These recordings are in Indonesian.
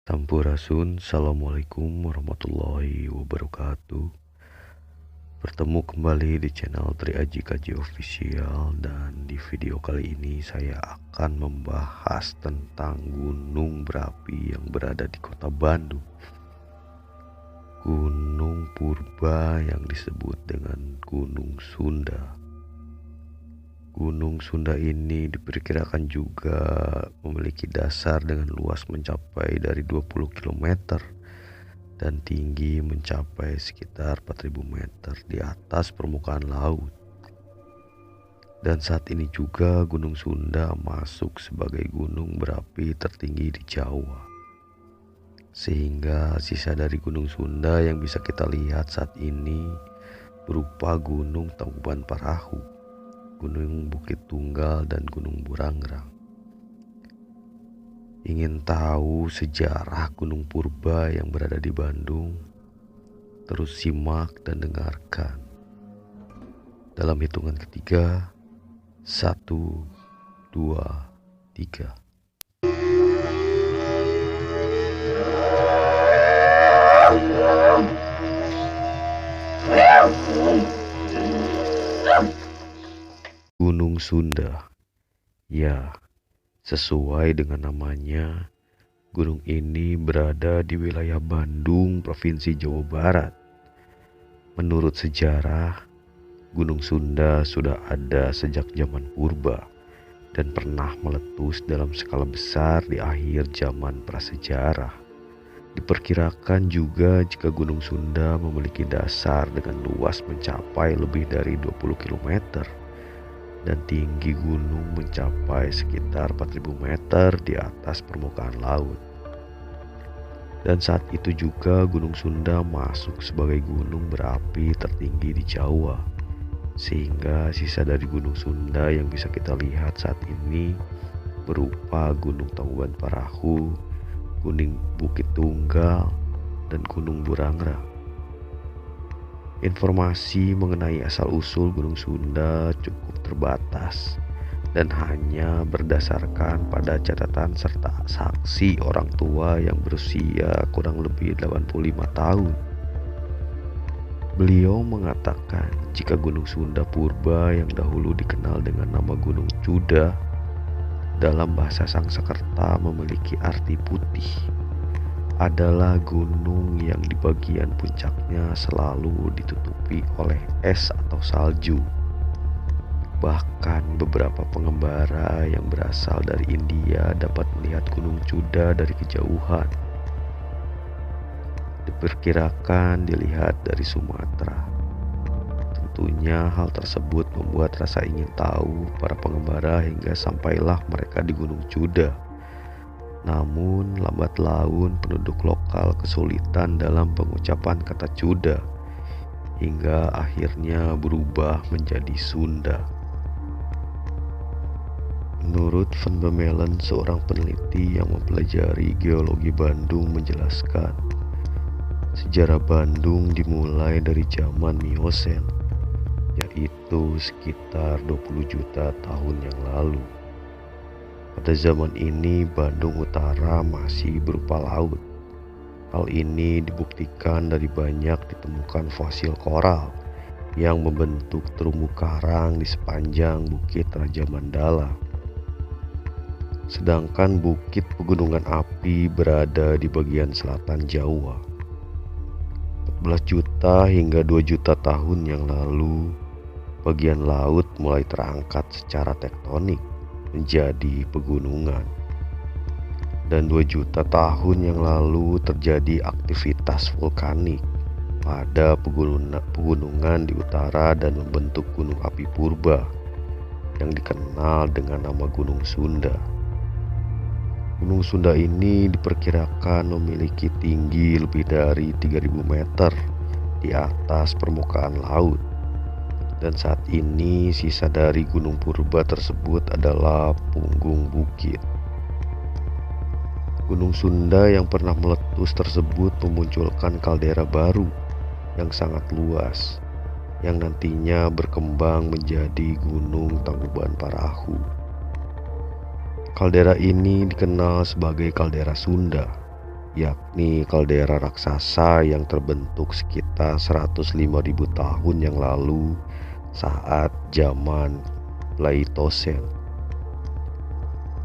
Sampurasun, Assalamualaikum warahmatullahi wabarakatuh. Bertemu kembali di channel Tri Aji Kaji Official, dan di video kali ini saya akan membahas tentang gunung berapi yang berada di kota Bandung, Gunung Purba yang disebut dengan Gunung Sunda. Gunung Sunda ini diperkirakan juga memiliki dasar dengan luas mencapai dari 20 km dan tinggi mencapai sekitar 4.000 meter di atas permukaan laut. Dan saat ini juga Gunung Sunda masuk sebagai gunung berapi tertinggi di Jawa. Sehingga sisa dari Gunung Sunda yang bisa kita lihat saat ini berupa Gunung Tangkuban Parahu, Gunung Bukit Tunggal, dan Gunung Burangrang. Ingin tahu sejarah Gunung Purba yang berada di Bandung? Terus simak dan dengarkan. Dalam hitungan ketiga, 1, 2, 3. Gunung Sunda. Ya, sesuai dengan namanya, gunung ini berada di wilayah Bandung, Provinsi Jawa Barat. Menurut sejarah, Gunung Sunda sudah ada sejak zaman purba dan pernah meletus dalam skala besar di akhir zaman prasejarah. Diperkirakan juga jika Gunung Sunda memiliki dasar dengan luas mencapai lebih dari 20 km dan tinggi gunung mencapai sekitar 4.000 meter di atas permukaan laut. Dan saat itu juga Gunung Sunda masuk sebagai gunung berapi tertinggi di Jawa. Sehingga sisa dari Gunung Sunda yang bisa kita lihat saat ini berupa Gunung Tangkuban Parahu, Gunung Bukit Tunggal, dan Gunung Burangrang. Informasi mengenai asal-usul Gunung Sunda cukup terbatas dan hanya berdasarkan pada catatan serta saksi orang tua yang berusia kurang lebih 85 tahun. Beliau mengatakan jika Gunung Sunda Purba yang dahulu dikenal dengan nama Gunung Cuda dalam bahasa Sangsekerta memiliki arti putih, adalah gunung yang di bagian puncaknya selalu ditutupi oleh es atau salju. Bahkan beberapa pengembara yang berasal dari India dapat melihat Gunung Cuda dari kejauhan. Diperkirakan dilihat dari Sumatera. Tentunya hal tersebut membuat rasa ingin tahu para pengembara hingga sampailah mereka di Gunung Cuda. Namun lambat laun penduduk lokal kesulitan dalam pengucapan kata Cuda hingga akhirnya berubah menjadi Sunda. Menurut Van Bemmelen, seorang peneliti yang mempelajari geologi Bandung, menjelaskan sejarah Bandung dimulai dari zaman Miosen, yaitu sekitar 20 juta tahun yang lalu. Pada zaman ini Bandung Utara masih berupa laut. Hal ini dibuktikan dari banyak ditemukan fosil koral yang membentuk terumbu karang di sepanjang Bukit Raja Mandala. Sedangkan Bukit Pegunungan Api berada di bagian selatan Jawa. 14 juta hingga 2 juta tahun yang lalu, bagian laut mulai terangkat secara tektonik menjadi pegunungan. Dan 2 juta tahun yang lalu terjadi aktivitas vulkanik pada pegunungan di utara dan membentuk gunung api purba yang dikenal dengan nama Gunung Sunda. Gunung Sunda ini diperkirakan memiliki tinggi lebih dari 3.000 meter di atas permukaan laut. Dan saat ini sisa dari Gunung Purba tersebut adalah punggung bukit. Gunung Sunda yang pernah meletus tersebut memunculkan kaldera baru yang sangat luas, yang nantinya berkembang menjadi Gunung Tangkuban Parahu. Kaldera ini dikenal sebagai kaldera Sunda yakni kaldera raksasa yang terbentuk sekitar 105.000 tahun yang lalu saat zaman Pleistocene.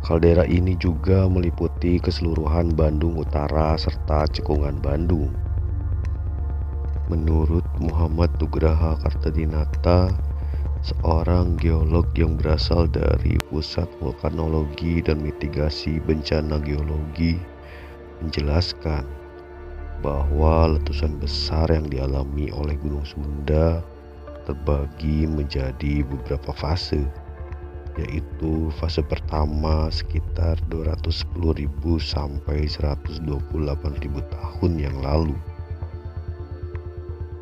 Kaldera ini juga meliputi keseluruhan Bandung Utara serta cekungan Bandung. Menurut Muhammad Nugraha Kartadinata, seorang geolog yang berasal dari Pusat Vulkanologi dan Mitigasi Bencana Geologi, menjelaskan bahwa letusan besar yang dialami oleh Gunung Sunda terbagi menjadi beberapa fase, yaitu fase pertama sekitar 210.000 sampai 128.000 tahun yang lalu.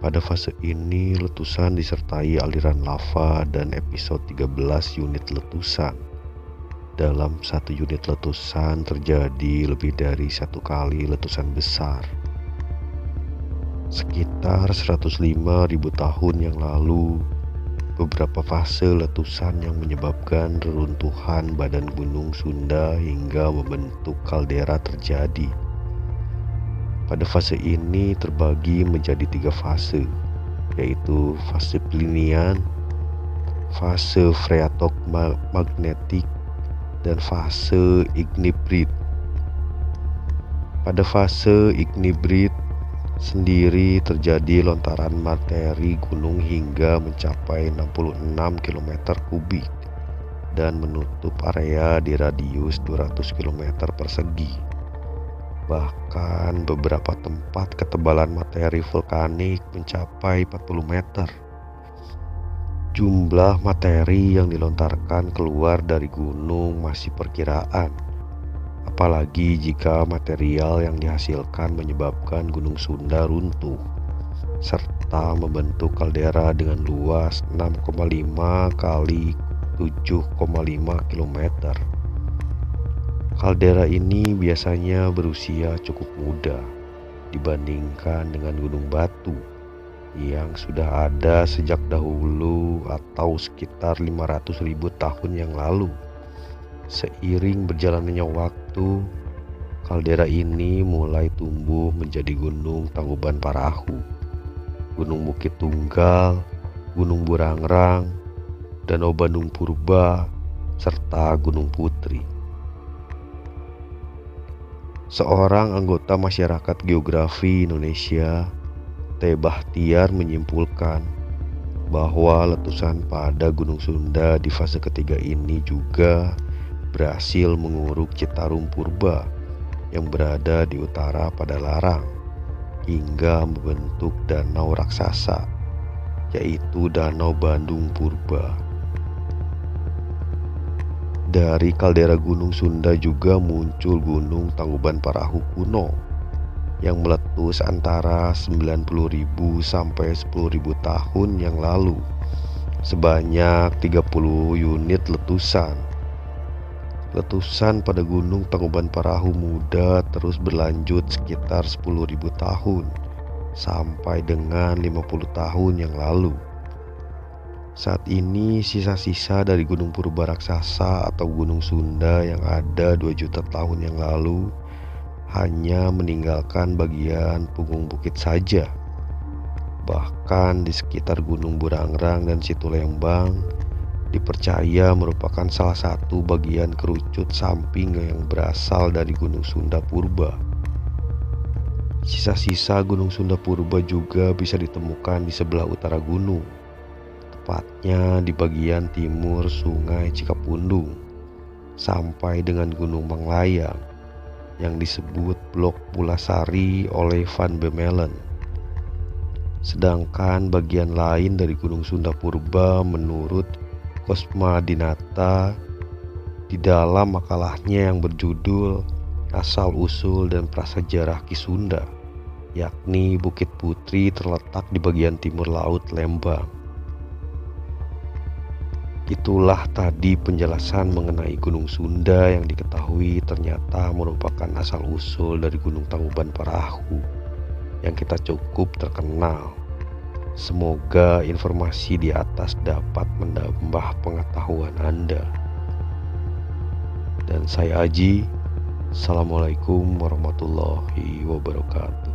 Pada fase ini, letusan disertai aliran lava dan episode 13 unit letusan. Dalam satu unit letusan terjadi lebih dari satu kali letusan besar. Sekitar 105.000 tahun yang lalu, beberapa fase letusan yang menyebabkan reruntuhan badan Gunung Sunda hingga membentuk kaldera terjadi. Pada fase ini terbagi menjadi 3 fase, yaitu fase Plinian, fase Phreatok-magnetik, dan fase Ignibrid. Pada fase Ignibrid sendiri terjadi lontaran materi gunung hingga mencapai 66 km kubik dan menutup area di radius 200 km persegi. Bahkan beberapa tempat ketebalan materi vulkanik mencapai 40 meter. Jumlah materi yang dilontarkan keluar dari gunung masih perkiraan, apalagi jika material yang dihasilkan menyebabkan Gunung Sunda runtuh, serta membentuk kaldera dengan luas 6,5 kali 7,5 km. Kaldera ini biasanya berusia cukup muda dibandingkan dengan gunung batu yang sudah ada sejak dahulu atau sekitar 500.000 tahun yang lalu. Seiring berjalannya waktu, kaldera ini mulai tumbuh menjadi Gunung Tangkuban Parahu, Gunung Bukit Tunggal, Gunung Burangrang, Danau Bandung Purba, serta Gunung Putri. Seorang anggota Masyarakat Geografi Indonesia, T. Bahtiar, menyimpulkan bahwa letusan pada Gunung Sunda di fase ketiga ini juga berhasil menguruk Citarum Purba yang berada di utara pada Larang hingga membentuk danau raksasa, yaitu Danau Bandung Purba. Dari kaldera Gunung Sunda juga muncul Gunung Tangkuban Parahu kuno yang meletus antara 90.000 sampai 10.000 tahun yang lalu, sebanyak 30 unit letusan. Letusan pada Gunung Tangkuban Parahu muda terus berlanjut sekitar 10.000 tahun sampai dengan 50 tahun yang lalu. Saat ini sisa-sisa dari Gunung Purba raksasa atau Gunung Sunda yang ada 2 juta tahun yang lalu hanya meninggalkan bagian punggung bukit saja. Bahkan di sekitar Gunung Burangrang dan Situlembang dipercaya merupakan salah satu bagian kerucut samping yang berasal dari Gunung Sunda Purba. Sisa-sisa Gunung Sunda Purba juga bisa ditemukan di sebelah utara gunung, tepatnya di bagian timur Sungai Cikapundung sampai dengan Gunung Manglayang yang disebut Blok Pulasari oleh Van Bemmelen. Sedangkan bagian lain dari Gunung Sunda Purba menurut Kosmadinata di dalam makalahnya yang berjudul Asal Usul dan Prasejarah Ki Sunda, yakni Bukit Putri terletak di bagian timur Laut Lembang. Itulah tadi penjelasan mengenai Gunung Sunda yang diketahui ternyata merupakan asal-usul dari Gunung Tangkuban Parahu yang kita cukup terkenal. Semoga informasi di atas dapat menambah pengetahuan Anda. Dan saya Aji, Assalamualaikum warahmatullahi wabarakatuh.